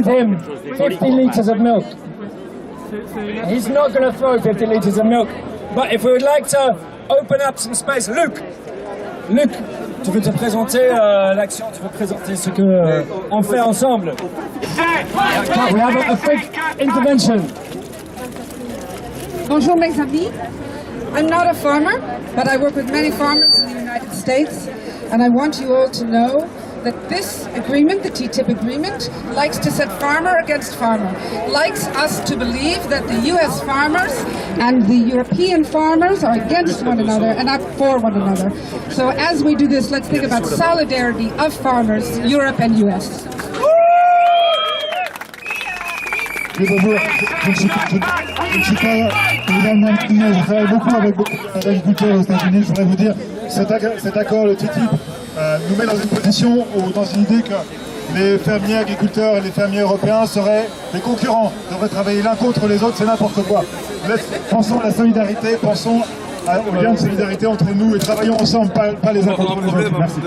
with him 50 litres of milk. He's not going to throw 50 litres of milk. But if we would like to open up some space, Luc, tu veux te présenter l'action, tu veux présenter ce que on fait ensemble. We have a quick intervention. Bonjour mes amis. I'm not a farmer, but I work with many farmers in the United States, and I want you all to know that this agreement, the TTIP agreement, likes to set farmer against farmer, likes us to believe that the US farmers and the European farmers are against one another and not for one another. So as we do this, let's think about solidarity of farmers, Europe and US. Bonjour, je ne suis pas évidemment, je travaille beaucoup avec d'agriculteurs aux États-Unis. Je voudrais vous dire, cet accord, le TTIP, nous met dans une position ou dans une idée que les fermiers agriculteurs et les fermiers européens seraient des concurrents, devraient travailler l'un contre les autres, c'est n'importe quoi. Pensons à la solidarité, pensons au lien de solidarité entre nous et travaillons ensemble, pas les uns contre les autres. Merci.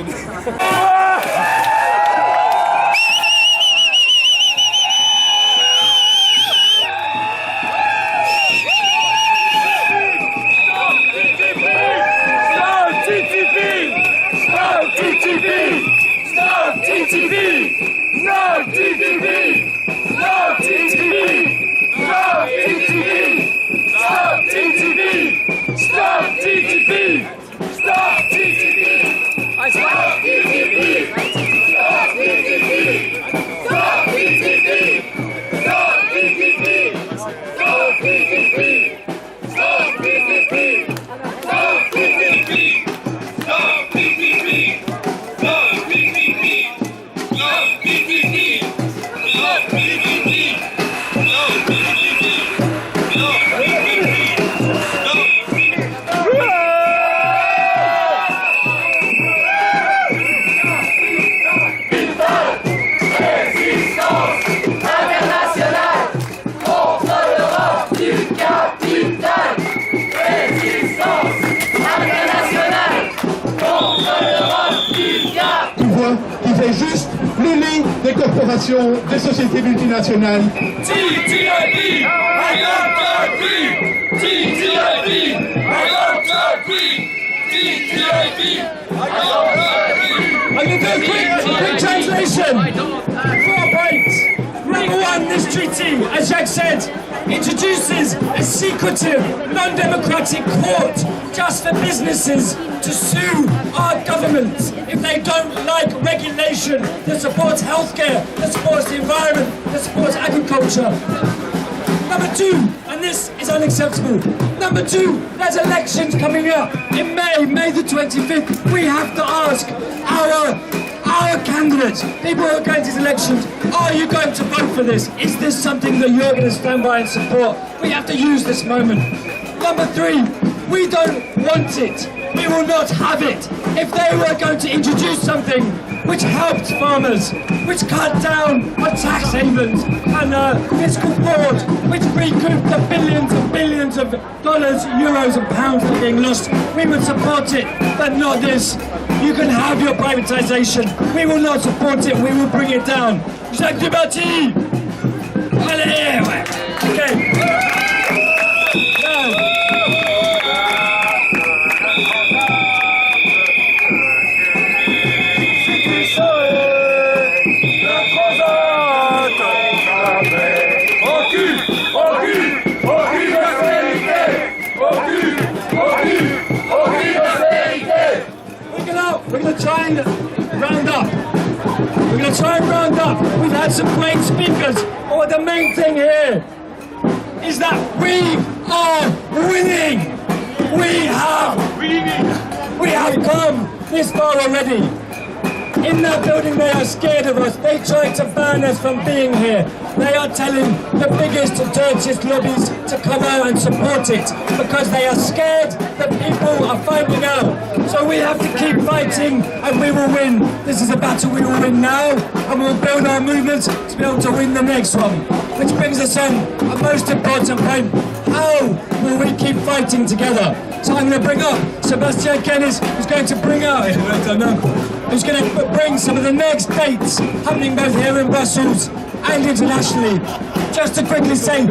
Qui fait juste l'uni des corporations, des sociétés multinationales. TTIP, I don't agree. TTIP, I don't agree. TTIP, I don't agree. I'm going to do a quick translation. 4 points. Number 1, this treaty, as Jacques said, introduces a secretive, non-democratic court just for businesses to sue our government if they don't like regulation that supports healthcare, that supports the environment, that supports agriculture. Number 2, and this is unacceptable. Number 2, there's elections coming up in May the 25th. We have to ask our candidates, people who are going to these elections, are you going to vote for this? Is this something that you're going to stand by and support? We have to use this moment. Number 3, we don't want it. We will not have it. If they were going to introduce something which helped farmers, which cut down on tax havens and fiscal fraud, which recouped the billions and billions of dollars, euros and pounds that are being lost, we would support it, but not this. You can have your privatization. We will not support it. We will bring it down. Jacques Dubarty! Allez, ouais. Okay. Now. We're going to try and round up. We're going to try and round up. We've had some great speakers. But the main thing here is that we are winning. We have come this far already. In that building, they are scared of us. They tried to ban us from being here. They are telling the biggest and dirtiest lobbies to come out and support it because they are scared that people are finding out. So we have to keep fighting and we will win. This is a battle we will win now and we'll build our movement to be able to win the next one. Which brings us on a most important point. How will we keep fighting together? So I'm going to bring up Sebastian Kennis, who's going to bring out who's going to bring some of the next dates happening both here in Brussels and internationally. Just to quickly say,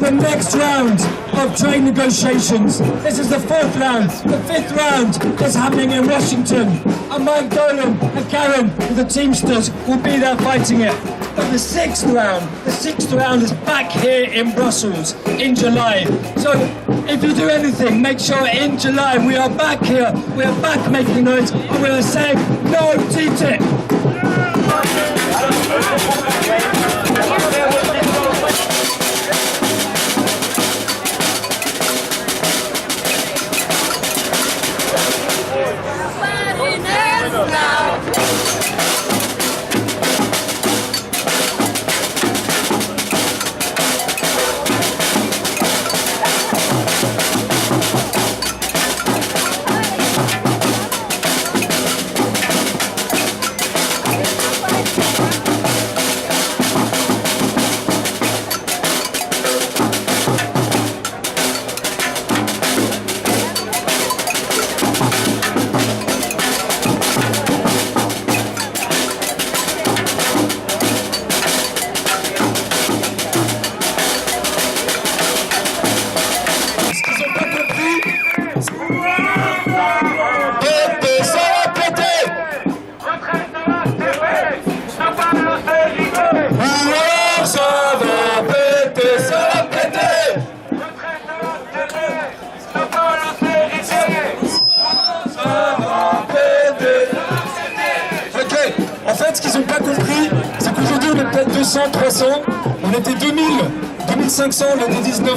the next round of trade negotiations, this is the fourth round. The fifth round is happening in Washington. And Mike Dolan and Karen, the Teamsters, will be there fighting it. But the sixth round is back here in Brussels in July. So if you do anything, make sure in July we are back here, we are back making noise, and we are saying no TTIP. Ce qu'ils n'ont pas compris, c'est qu'aujourd'hui on est peut-être 200, 300, on était 2000, 2500 le 19-20.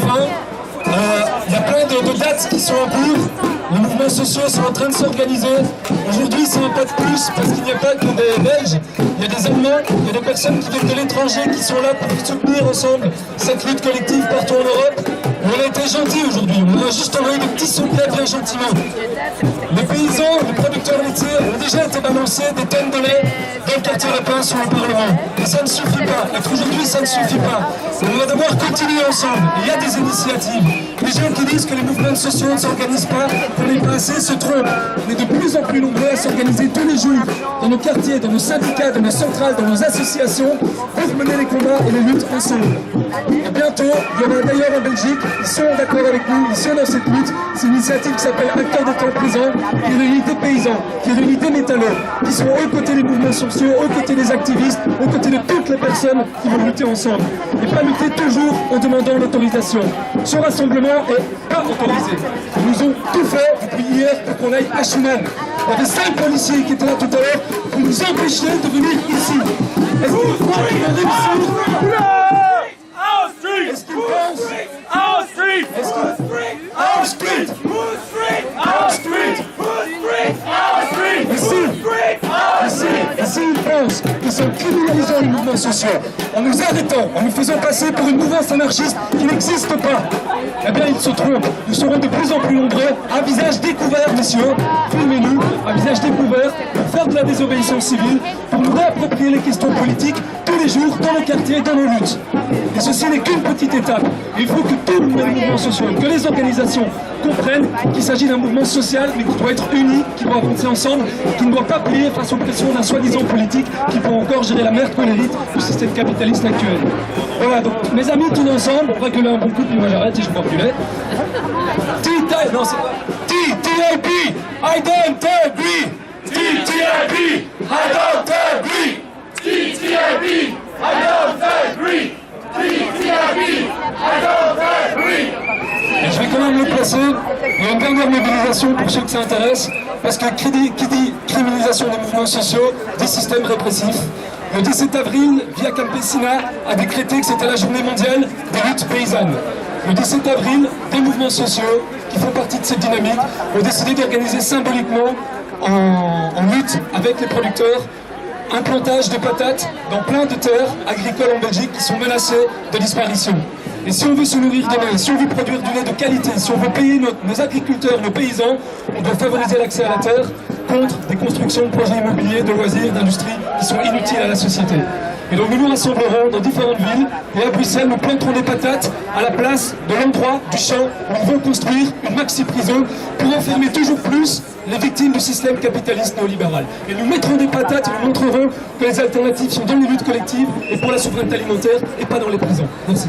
Il y a plein de dates qui sont en cours, les mouvements sociaux sont en train de s'organiser. Aujourd'hui c'est un pas de plus parce qu'il n'y a pas que des Belges, il y a des Allemands, il y a des personnes qui viennent de l'étranger qui sont là pour soutenir ensemble cette lutte collective partout en Europe. On a été gentils aujourd'hui, on a juste envoyé des petits soldats bien gentiment. Les paysans, les producteurs laitiers ont déjà été balancés des tonnes de lait dans le quartier lapin sur le Parlement. Et ça ne suffit pas. Et aujourd'hui, ça ne suffit pas. On va devoir continuer ensemble. Il y a des initiatives. Les gens qui disent que les mouvements sociaux ne s'organisent pas, qu'on n'est pas assez, se trompent. On est de plus en plus nombreux à s'organiser tous les jours, dans nos quartiers, dans nos syndicats, dans nos centrales, dans nos associations, pour mener les combats et les luttes ensemble. Et bientôt, il y en a d'ailleurs en Belgique, ils sont d'accord avec nous, ils sont dans cette lutte. C'est une initiative qui s'appelle Acteurs de temps présent, qui réunit des paysans, qui réunit des métallos, qui sont aux côtés des mouvements sociaux, aux côtés des activistes, aux côtés de toutes les personnes qui vont lutter ensemble. Et pas lutter toujours en demandant l'autorisation. Ce rassemblement est pas autorisé. Ils nous ont tout fait depuis hier pour qu'on aille à Schumann. Il y avait 5 policiers qui étaient là tout à l'heure pour nous empêcher de venir ici. Est-ce qu'ils croient qu'ils vont réussir? Est-ce qu'ils pensent? Our street! Our street! Our street! Ici, ils pensent qu'ils sont criminalisant les mouvements sociaux, en nous arrêtant, en nous faisant passer pour une mouvance anarchiste qui n'existe pas. Eh bien, ils se trompent. Nous serons de plus en plus nombreux, à visage découvert, messieurs, filmez-nous, à visage découvert, pour faire de la désobéissance civile, pour nous réapproprier les questions politiques tous les jours, dans les quartiers, dans nos luttes. Et ceci n'est qu'une petite étape. Il faut que tous les mouvements sociaux, que les organisations comprennent qu'il s'agit d'un mouvement social, mais qui doit être uni, qui doit avancer ensemble, qui ne doit pas plier face aux pressions d'un soi-disant politique qui peut encore gérer la merde colérite du système capitaliste actuel. Voilà, donc mes amis, tous ensemble, on va gueuler un bon coup, puis moi j'arrête et je bois plus lait. TTIP, non c'est pas... TTIP, I don't agree. TTIP, I don't agree. TTIP, I don't agree. TTIP, I don't agree. Et je vais quand même le placer. Il y a une dernière mobilisation pour ceux que ça intéresse, parce que qui dit criminalisation des mouvements sociaux, des systèmes répressifs. Le 17 avril, Via Campesina a décrété que c'était la journée mondiale des luttes paysannes. Le 17 avril, des mouvements sociaux qui font partie de cette dynamique ont décidé d'organiser symboliquement en lutte avec les producteurs un plantage de patates dans plein de terres agricoles en Belgique qui sont menacées de disparition. Et si on veut se nourrir demain, si on veut produire du lait de qualité, si on veut payer nos agriculteurs, nos paysans, on doit favoriser l'accès à la terre contre des constructions de projets immobiliers, de loisirs, d'industries qui sont inutiles à la société. Et donc nous nous rassemblerons dans différentes villes et à Bruxelles nous planterons des patates à la place de l'endroit du champ où on veut construire une maxi-prison pour enfermer toujours plus les victimes du système capitaliste néolibéral. Et nous mettrons des patates et nous montrerons que les alternatives sont dans les luttes collectives et pour la souveraineté alimentaire et pas dans les prisons. Merci.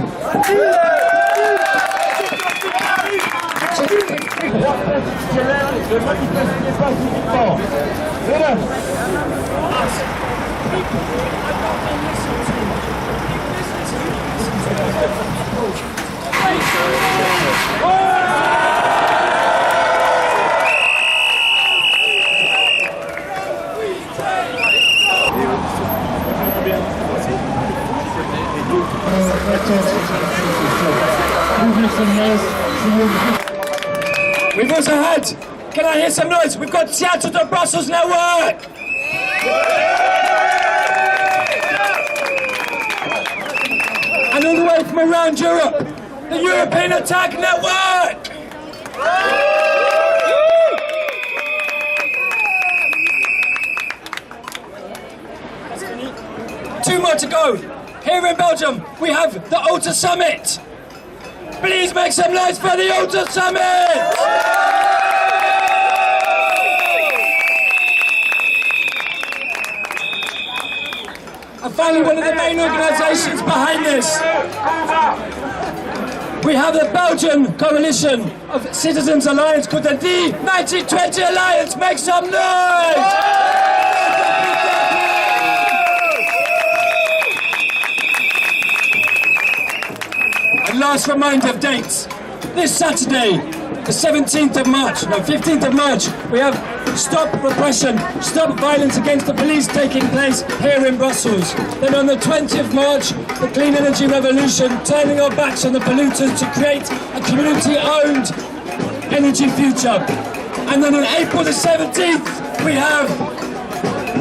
We've also had, can I hear some noise? We've got Seattle to Brussels Network! And all the way from around Europe, the European Attac Network! Two more to go. Here in Belgium, we have the Ultra Summit. Please make some noise for the Ultra Summit! And finally, one of the main organisations behind this. We have the Belgian coalition of Citizens Alliance called the D 1920 Alliance. Make some noise! And last reminder of dates. This Saturday, the 15th of March, we have Stop Repression, Stop Violence Against the Police taking place here in Brussels. Then on the 20th of March, the Clean Energy Revolution, turning our backs on the polluters to create a community-owned energy future. And then on April the 17th, we have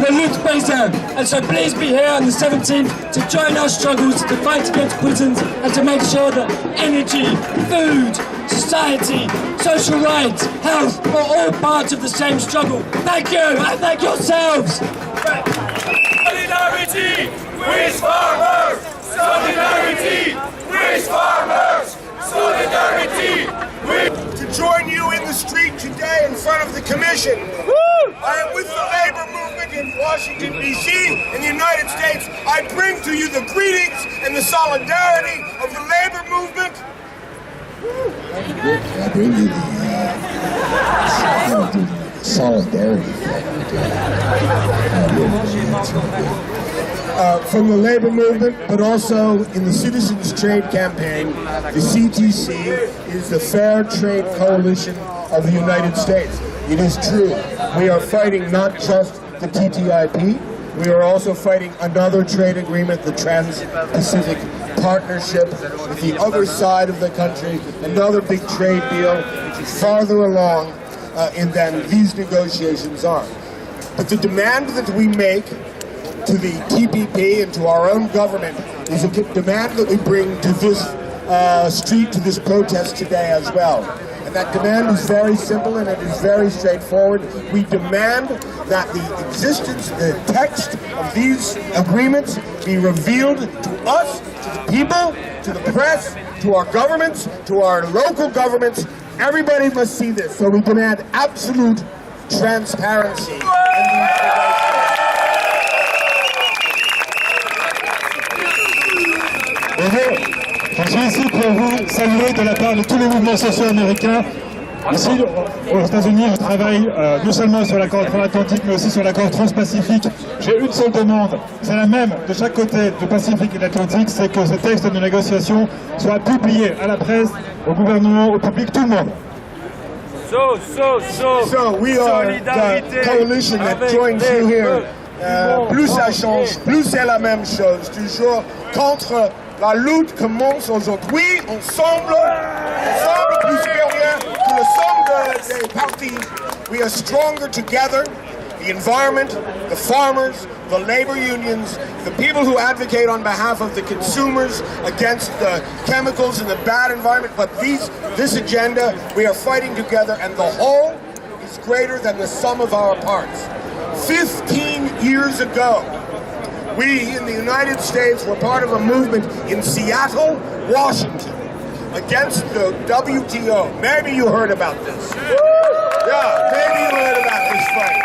the Lutte Paysanne. And so please be here on the 17th to join our struggles to fight against prisons and to make sure that energy, food, society, social rights, health are all parts of the same struggle. Thank you, and thank yourselves. Solidarity with farmers! Solidarity with farmers! Solidarity with... To join you in the street today in front of the Commission. I am with the labor movement in Washington, D.C. in the United States. I bring to you the greetings and the solidarity of the labor movement. I bring you the solidarity from the labor movement, but also in the Citizens Trade Campaign. The CTC is the Fair Trade Coalition of the United States. It is true, we are fighting not just the TTIP, we are also fighting another trade agreement, the Trans-Pacific Partnership, with the other side of the country, another big trade deal, which is farther along than these negotiations are. But the demand that we make to the TPP and to our own government is a demand that we bring to this street, to this protest today as well. And that demand is very simple and it is very straightforward. We demand that the existence, the text of these agreements be revealed to us, to the people, to the press, to our governments, to our local governments. Everybody must see this. So we demand absolute transparency in these negotiations. Bonjour, je suis ici pour vous saluer de la part de tous les mouvements sociaux américains. Ici, aux États-Unis, je travaille non seulement sur l'accord transatlantique, mais aussi sur l'accord transpacifique. J'ai une seule demande, c'est la même de chaque côté du Pacifique et de l'Atlantique, c'est que ce texte de négociation soit publié à la presse, au gouvernement, au public, tout le monde. So we are the coalition that joins you here. Plus ça change, plus c'est la même chose. Toujours contre la lutte commence aujourd'hui, ensemble plus que rien, que le somme des partis. We are stronger together. The environment, the farmers, the labor unions, the people who advocate on behalf of the consumers against the chemicals and the bad environment. But this agenda, we are fighting together, and the whole is greater than the sum of our parts. 15 years ago, We in the United States were part of a movement in Seattle, Washington, against the WTO. Maybe you heard about this. Yeah, maybe you heard about this fight.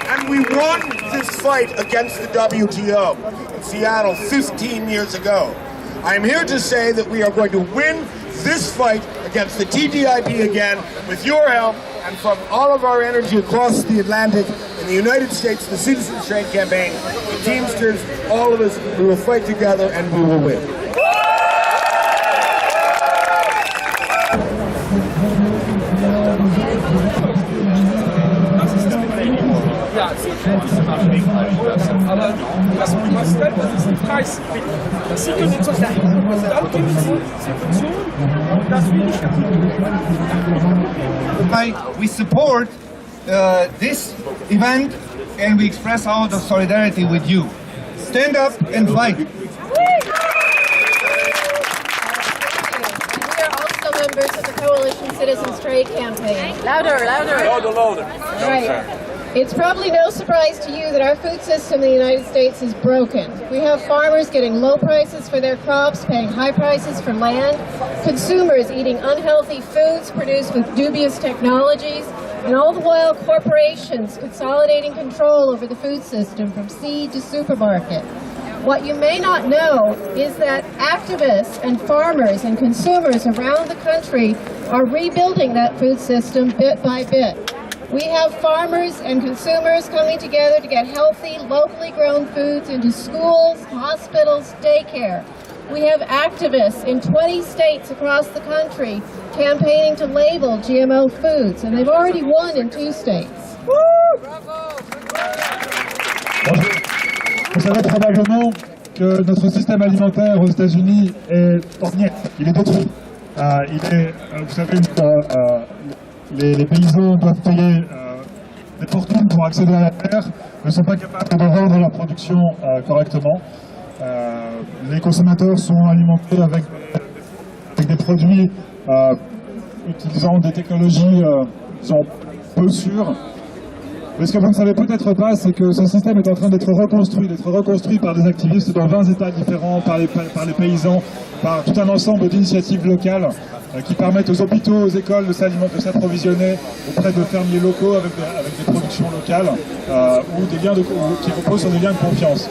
And we won this fight against the WTO in Seattle 15 years ago. I'm here to say that we are going to win this fight against the TTIP again with your help and from all of our energy across the Atlantic. In the United States, the Citizens Trade Campaign, the Teamsters, all of us, we will fight together and we will win. Ja, aber das Geld, das ist ein Preis. Das sieht uns so sein. Dann gibt es die Situation, dass wir nicht We support this event and we express our solidarity with you. Stand up and fight. We are also members of the Coalition Citizens Trade Campaign. Louder, louder. Louder, louder. Right. It's probably no surprise to you that our food system in the United States is broken. We have farmers getting low prices for their crops, paying high prices for land, consumers eating unhealthy foods produced with dubious technologies, and all the while corporations consolidating control over the food system from seed to supermarket. What you may not know is that activists and farmers and consumers around the country are rebuilding that food system bit by bit. We have farmers and consumers coming together to get healthy, locally grown foods into schools, hospitals, daycare. We have activists in 20 states across the country campaigning to label GMO foods, and they've already won in 2 states. Vous savez probablement que notre système alimentaire aux États-Unis est en miettes, il est détruit. Vous savez, les paysans doivent payer des fortunes pour accéder à la terre, ne sont pas capables de vendre leur production correctement. Les consommateurs sont alimentés avec des produits utilisant des technologies peu sûres. Mais ce que vous ne savez peut-être pas, c'est que ce système est en train d'être reconstruit par des activistes dans 20 États différents, par les paysans, par tout un ensemble d'initiatives locales qui permettent aux hôpitaux, aux écoles de s'approvisionner auprès de fermiers locaux avec des productions locales ou qui reposent sur des liens de confiance.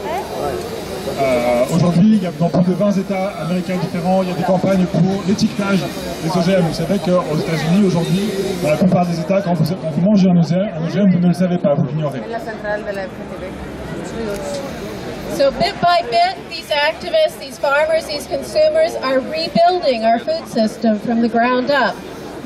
Aujourd'hui, il y a dans plus de 20 États américains différents, il y a des campagnes pour l'étiquetage des OGM. Vous savez qu'aux États-Unis, aujourd'hui, dans la plupart des États, quand vous mangez un OGM, vous ne le savez pas, vous l'ignorez. So bit by bit, these activists, these farmers, these consumers are rebuilding our food system from the ground up.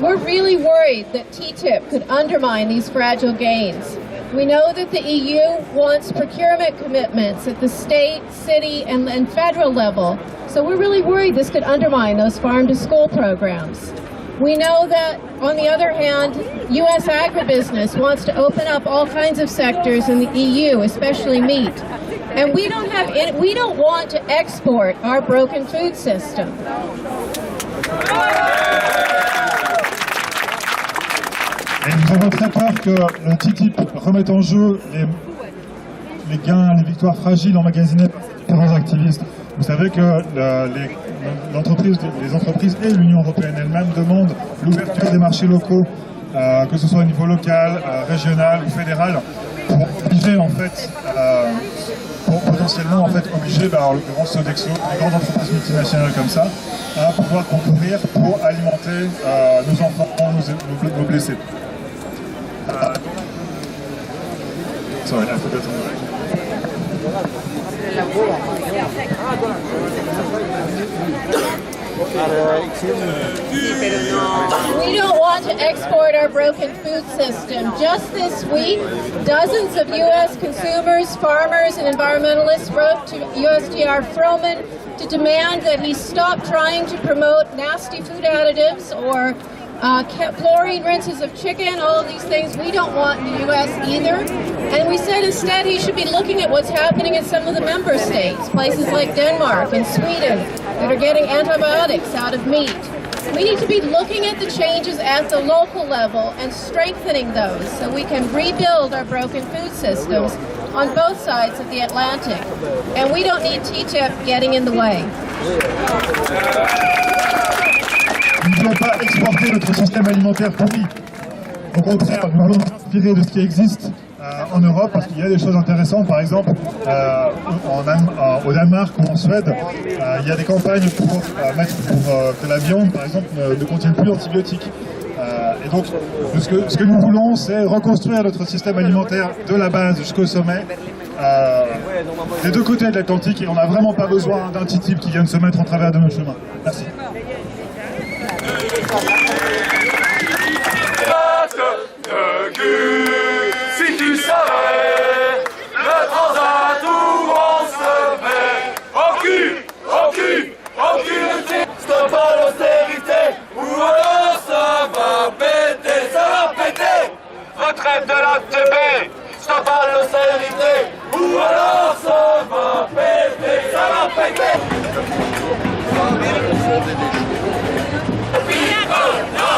We're really worried that TTIP could undermine these fragile gains. We know that the EU wants procurement commitments at the state, city, and federal level. So we're really worried this could undermine those farm-to-school programs. We know that, on the other hand, U.S. agribusiness wants to open up all kinds of sectors in the EU, especially meat. And we don't want to export our broken food system. Et nous avons très peur que le TTIP remette en jeu les gains, les victoires fragiles emmagasinées par ces différents activistes. Vous savez que les entreprises et l'Union européenne elle-même demandent l'ouverture des marchés locaux, que ce soit au niveau local, régional ou fédéral, pour obliger en fait, pour potentiellement en fait obliger, en l'occurrence Sodexo, les grandes entreprises multinationales comme ça, à pouvoir concourir pour alimenter nos enfants, nos blessés. Sorry, I forgot something. We don't want to export our broken food system. Just this week, dozens of U.S. consumers, farmers, and environmentalists wrote to USTR Froman to demand that he stop trying to promote nasty food additives or chlorine rinses of chicken, all of these things we don't want in the U.S. either. And we said instead he should be looking at what's happening in some of the member states, places like Denmark and Sweden, that are getting antibiotics out of meat. We need to be looking at the changes at the local level and strengthening those so we can rebuild our broken food systems on both sides of the Atlantic. And we don't need TTIP getting in the way. Nous ne voulons pas exporter notre système alimentaire pourri. Au contraire, nous voulons nous inspirer de ce qui existe en Europe, parce qu'il y a des choses intéressantes. Par exemple, au Danemark ou en Suède, il y a des campagnes pour que la viande, par exemple, ne contienne plus d'antibiotiques. Et donc, ce que nous voulons, c'est reconstruire notre système alimentaire de la base jusqu'au sommet, des deux côtés de l'Atlantique, et on n'a vraiment pas besoin d'un TTIP qui vienne se mettre en travers de nos chemins. Merci. Si tu savais le transat où on se met au cul, stop à l'austérité, ou alors ça va péter, retraite de la TB, stop à l'austérité, ou alors ça va péter. People, no,